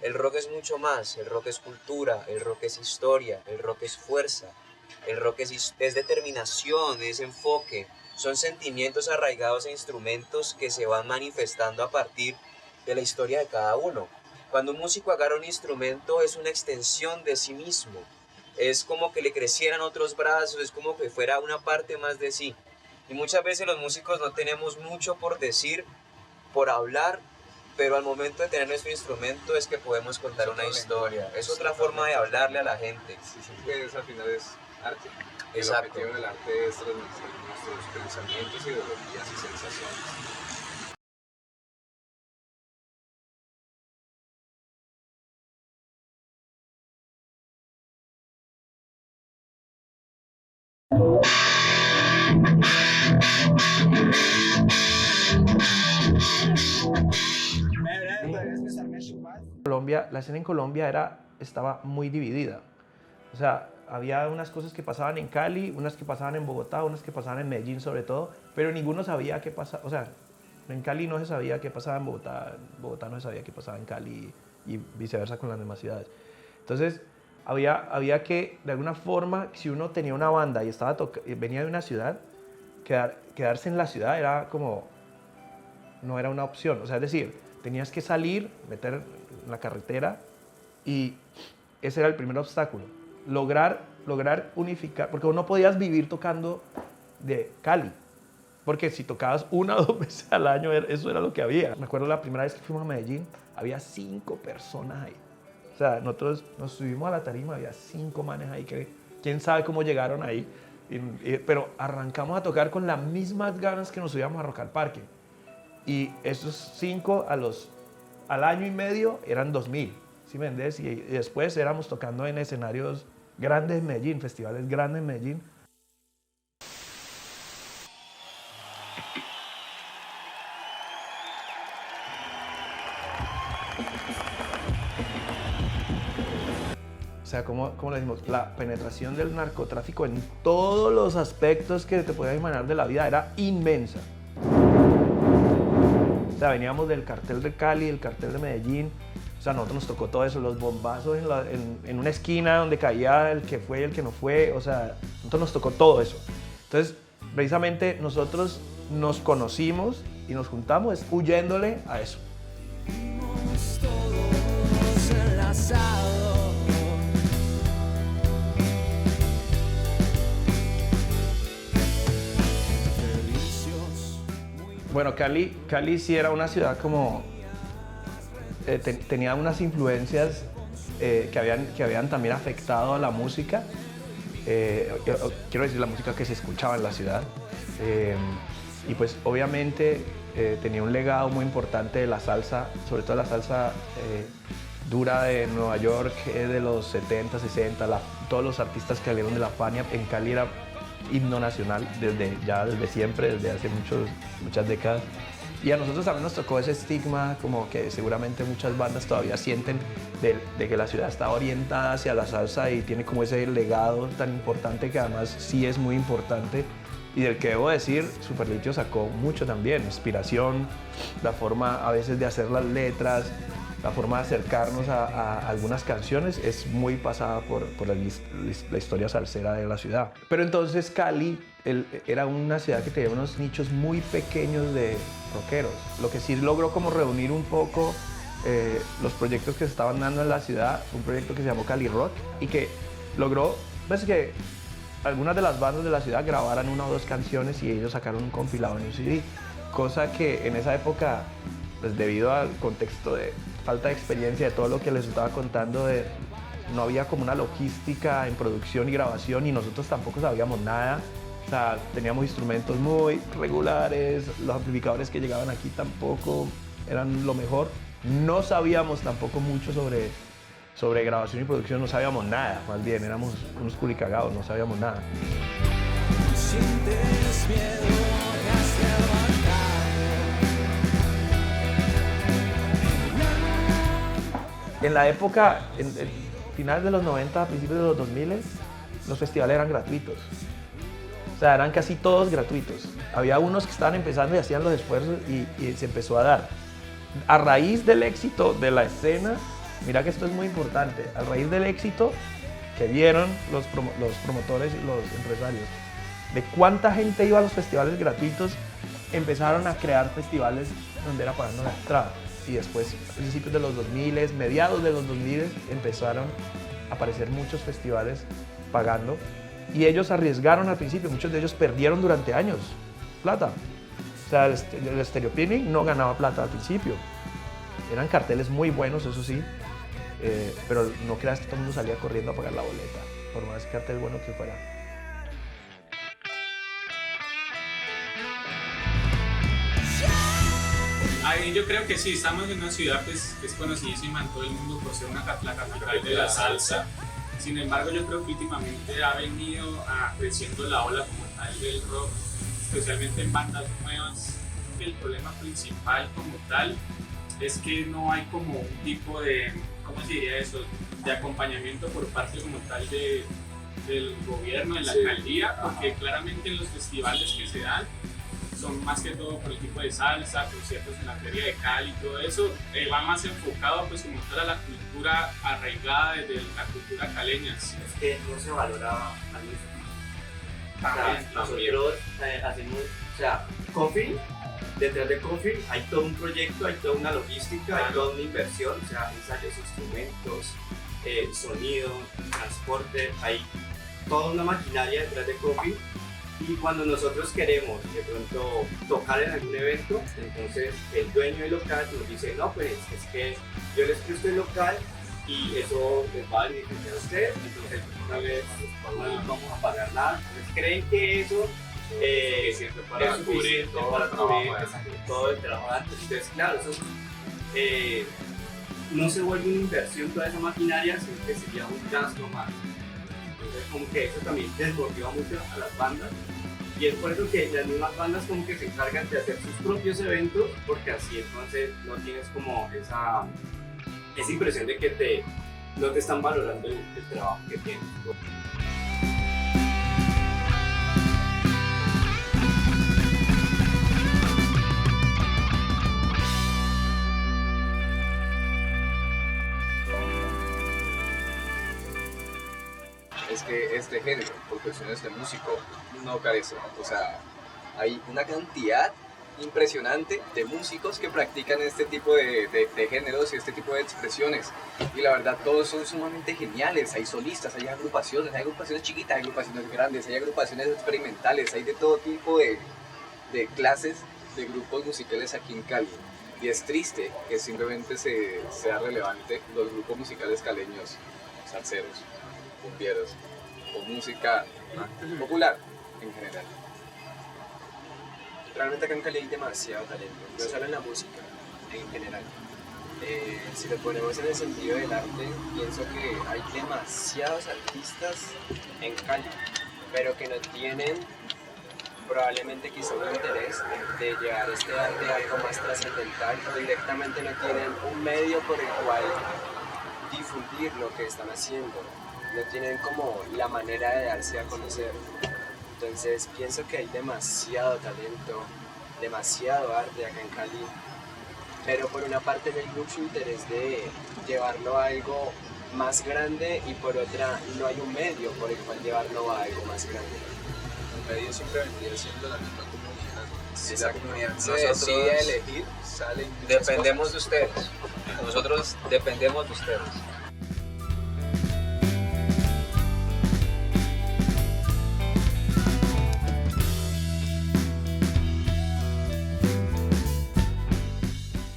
El rock es mucho más, el rock es cultura, el rock es historia, el rock es fuerza, el rock es determinación, es enfoque, son sentimientos arraigados e instrumentos que se van manifestando a partir de la historia de cada uno. Cuando un músico agarra un instrumento es una extensión de sí mismo, es como que le crecieran otros brazos, es como que fuera una parte más de sí. Y muchas veces los músicos no tenemos mucho por decir, por hablar, pero al momento de tener nuestro instrumento es que podemos contar una historia. Es otra forma de hablarle a la gente. Sí, sí, pues al final es arte. Exacto. El objetivo del arte es transmitir nuestros pensamientos, ideologías y sensaciones. Colombia, la escena en Colombia estaba muy dividida. O sea, había unas cosas que pasaban en Cali, unas que pasaban en Bogotá, unas que pasaban en Medellín sobre todo, pero ninguno sabía qué pasaba. O sea, en Cali no se sabía qué pasaba en Bogotá no se sabía qué pasaba en Cali y viceversa con las demás ciudades. Entonces, había que, de alguna forma, si uno tenía una banda y venía de una ciudad, quedarse en la ciudad era como, no era una opción. O sea, es decir, tenías que salir, meter en la carretera y ese era el primer obstáculo. Lograr unificar, porque no podías vivir tocando de Cali, porque si tocabas una o dos veces al año, eso era lo que había. Me acuerdo la primera vez que fuimos a Medellín, había 5 personas ahí. O sea, nosotros nos subimos a la tarima, había 5 manes ahí que quién sabe cómo llegaron ahí, pero arrancamos a tocar con las mismas ganas que nos subíamos a Rock al Parque. Y esos 5 al año y medio eran 2000, ¿sí me entiendes? Y después éramos tocando en escenarios grandes en Medellín, festivales grandes en Medellín. O sea, ¿cómo le decimos? La penetración del narcotráfico en todos los aspectos que te puedas imaginar de la vida era inmensa. O sea, veníamos del cartel de Cali, del cartel de Medellín. O sea, a nosotros nos tocó todo eso, los bombazos en una esquina donde caía el que fue y el que no fue. O sea, a nosotros nos tocó todo eso. Entonces, precisamente nosotros nos conocimos y nos juntamos huyéndole a eso. Todos enlazados. Bueno, Cali sí era una ciudad como... tenía unas influencias que habían también afectado a la música. Quiero decir, la música que se escuchaba en la ciudad. Y pues obviamente tenía un legado muy importante de la salsa, sobre todo la salsa dura de Nueva York de los 70, 60. Todos los artistas que salieron de la Fania en Cali era himno nacional desde siempre, desde hace muchas décadas. Y a nosotros también nos tocó ese estigma, como que seguramente muchas bandas todavía sienten de que la ciudad está orientada hacia la salsa y tiene como ese legado tan importante que además sí es muy importante y del que debo decir, Superlitio sacó mucho también, inspiración, la forma a veces de hacer las letras, la forma de acercarnos a algunas canciones es muy pasada por la historia salsera de la ciudad. Pero entonces Cali era una ciudad que tenía unos nichos muy pequeños de rockeros, lo que sí logró como reunir un poco los proyectos que se estaban dando en la ciudad, un proyecto que se llamó Cali Rock y que logró pues, que algunas de las bandas de la ciudad grabaran 1 o 2 canciones y ellos sacaron un compilado en un CD, cosa que en esa época, pues debido al contexto de falta de experiencia de todo lo que les estaba contando, no había como una logística en producción y grabación y nosotros tampoco sabíamos nada. O sea, teníamos instrumentos muy regulares, los amplificadores que llegaban aquí tampoco eran lo mejor. No sabíamos tampoco mucho sobre grabación y producción, no sabíamos nada, más bien éramos unos culicagados, no sabíamos nada. Sientes miedo, has En la época, en finales de los 90, principios de los 2000, los festivales eran gratuitos. O sea, eran casi todos gratuitos. Había unos que estaban empezando y hacían los esfuerzos y se empezó a dar. A raíz del éxito de la escena, mira que esto es muy importante, a raíz del éxito que vieron los promotores y los empresarios, de cuánta gente iba a los festivales gratuitos, empezaron a crear festivales donde era pagando la entrada. Y después, a principios de los 2000, mediados de los 2000, empezaron a aparecer muchos festivales pagando. Y ellos arriesgaron al principio, muchos de ellos perdieron durante años plata. O sea, el Stereo Picnic no ganaba plata al principio. Eran carteles muy buenos, eso sí, pero no creas que todo el mundo salía corriendo a pagar la boleta, por más cartel bueno que fuera. Yo creo que sí, estamos en una ciudad pues, que es conocidísima en todo el mundo por ser la capital de la salsa. Sin embargo, yo creo que últimamente ha venido creciendo la ola como tal del rock, especialmente en bandas nuevas. El problema principal como tal es que no hay como un tipo de, ¿cómo se diría eso?, de acompañamiento por parte como tal del gobierno, de la alcaldía, porque claramente en los festivales que se dan son más que todo por el tipo de salsa, conciertos en la Feria de Cali y todo eso, va más enfocado pues como tal a la cultura arraigada desde la cultura caleña. Es que no se valora al mismo. Nosotros hacemos, o sea, Coffee, detrás de Coffee hay todo un proyecto, hay toda una logística, hay toda una inversión, o sea, ensayos, instrumentos, sonido, transporte, hay toda una maquinaria detrás de Coffee. Y cuando nosotros queremos de pronto tocar en algún evento, entonces el dueño del local nos dice, no, pues es que yo les presto el local y eso les va a beneficiar a ustedes, entonces no les vamos a pagar nada. Entonces creen que eso es suficiente para cubrir todo el trabajo antes. Entonces claro, eso no se vuelve una inversión toda esa maquinaria, sino que sería un gasto más. Entonces como que eso también desmotiva mucho a las bandas y es por eso que las mismas bandas como que se encargan de hacer sus propios eventos, porque así entonces no tienes como esa impresión de que no te están valorando el trabajo que tienes. Es que este género, por cuestiones de músico, no carece. O sea, hay una cantidad impresionante de músicos que practican este tipo de géneros y este tipo de expresiones. Y la verdad, todos son sumamente geniales. Hay solistas, hay agrupaciones chiquitas, hay agrupaciones grandes, hay agrupaciones experimentales, hay de todo tipo de clases de grupos musicales aquí en Cali. Y es triste que simplemente sea relevante los grupos musicales caleños, salseros, cumbieros o música popular en general. Realmente acá en Cali hay demasiado talento, no solo en la música, en general. Si lo ponemos en el sentido del arte, pienso que hay demasiados artistas en Cali, pero que no tienen probablemente quizá un interés de llevar este arte a algo más trascendental, o directamente no tienen un medio por el cual difundir lo que están haciendo, no tienen como la manera de darse a conocer. Entonces pienso que hay demasiado talento, demasiado arte acá en Cali, pero por una parte no hay mucho interés de llevarlo a algo más grande y por otra no hay un medio por el cual llevarlo a algo más grande. El medio siempre vendría siendo la misma comunidad. Si la Exacto. comunidad se Nosotros decide elegir, salen muchas Dependemos cosas. de ustedes, nosotros dependemos de ustedes.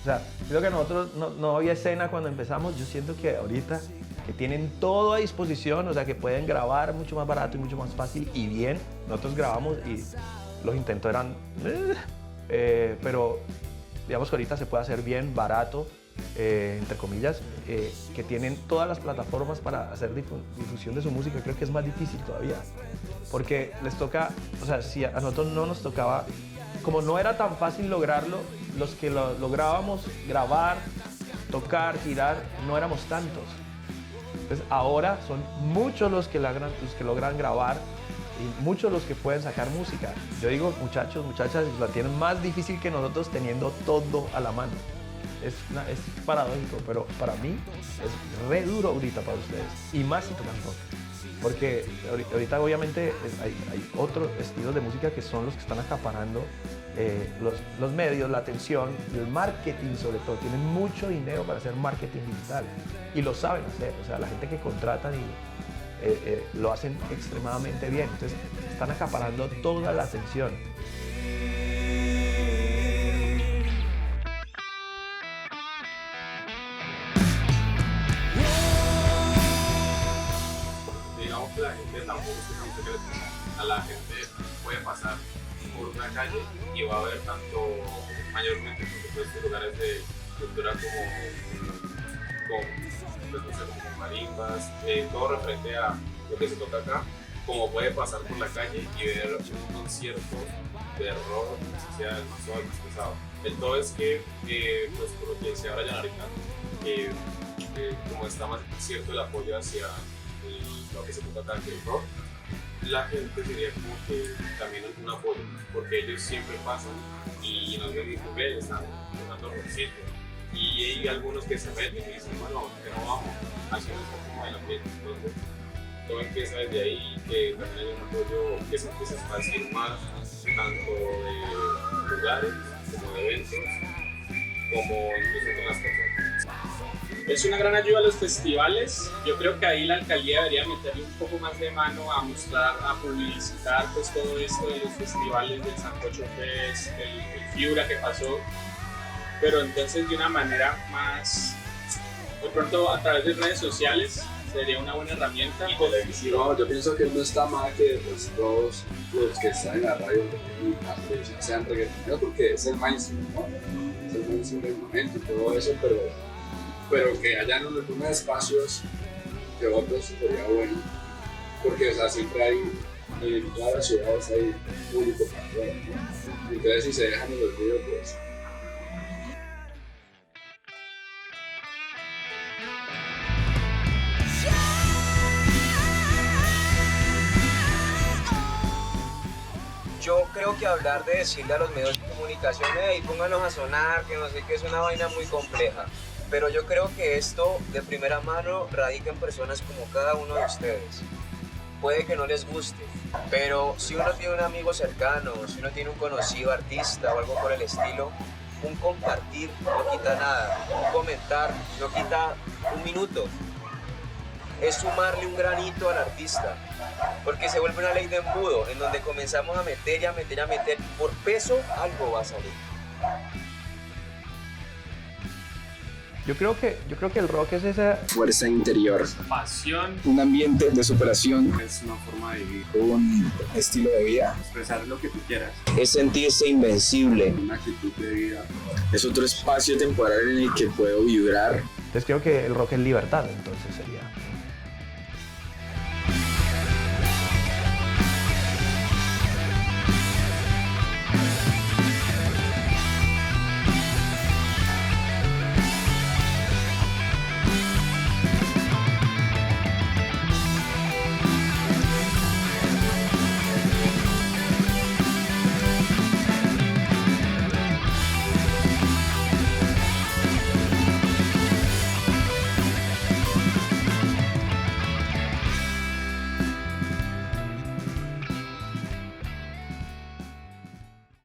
O sea, creo que nosotros no había escena cuando empezamos. Yo siento que ahorita que tienen todo a disposición, o sea, que pueden grabar mucho más barato y mucho más fácil y bien. Nosotros grabamos y los intentos eran... pero digamos que ahorita se puede hacer bien, barato, entre comillas, que tienen todas las plataformas para hacer difusión de su música. Creo que es más difícil todavía, porque les toca, o sea, si a nosotros no nos tocaba, como no era tan fácil lograrlo, los que lo lográbamos grabar, tocar, girar, no éramos tantos. Entonces ahora son muchos los que logran grabar y muchos los que pueden sacar música. Yo digo, muchachos, muchachas, la tienen más difícil que nosotros teniendo todo a la mano. es paradójico, pero para mí es re duro ahorita para ustedes. Y más si tocan rock. Porque ahorita obviamente hay otros estilos de música que son los que están acaparando los medios, la atención, el marketing sobre todo. Tienen mucho dinero para hacer marketing digital y lo saben hacer. O sea, la gente que contratan lo hacen extremadamente bien. Entonces están acaparando toda la atención. Digamos que la gente tampoco es un secreto. A la gente puede pasar por una calle y va a ver tanto, mayormente por supuesto, lugares de cultura pues, no sé, como marimbas, todo referente a lo que se toca acá, como puede pasar por la calle y ver un concierto de rock, sea el más suave, el más pesado. El todo es que, pues por lo que decía Brian ahorita, como está más cierto el apoyo hacia lo que se toca acá, que el rock, la gente sería como que también un apoyo, porque ellos siempre pasan y nos ven y dicen, ve, están tocando rockcito. Y hay algunos que se meten y dicen, bueno, que no vamos, así no es como el ambiente. Entonces, todo empieza desde ahí, que también hay un apoyo que se empieza a esparcir más, tanto de lugares, como de eventos, como incluso con las personas. Es una gran ayuda a los festivales. Yo creo que ahí la alcaldía debería meterle un poco más de mano a mostrar, a publicitar pues todo esto de los festivales del Sancocho Fest, el Fiura que pasó, pero entonces de una manera más, de pronto a través de redes sociales sería una buena herramienta. Y televisión. No, yo pienso que no está mal que pues, todos los que están en la radio y la televisión sean reggaetoneros porque es el mainstream, ¿no? Es el mainstream del momento y todo eso, pero que hayan unos espacios de otros sería bueno, porque o sea, siempre hay, en todas las ciudades hay público para todo, ¿no? Entonces si se dejan el olvido, pues... Yo creo que hablar de decirle a los medios de comunicación, hey, pónganos a sonar, que no sé qué, es una vaina muy compleja. Pero yo creo que esto de primera mano radica en personas como cada uno de ustedes. Puede que no les guste, pero si uno tiene un amigo cercano, si uno tiene un conocido artista o algo por el estilo, un compartir no quita nada, un comentar no quita un minuto. Es sumarle un granito al artista, porque se vuelve una ley de embudo, en donde comenzamos a meter y a meter y a meter. Por peso, algo va a salir. Yo creo que el rock es esa... Fuerza interior, Pasión, un ambiente de superación, Es una forma de vivir, un estilo de vida, expresar lo que tú quieras. Es sentirse invencible. una actitud de vida. Es otro espacio temporal en el que puedo vibrar. Entonces creo que el rock es libertad, entonces sería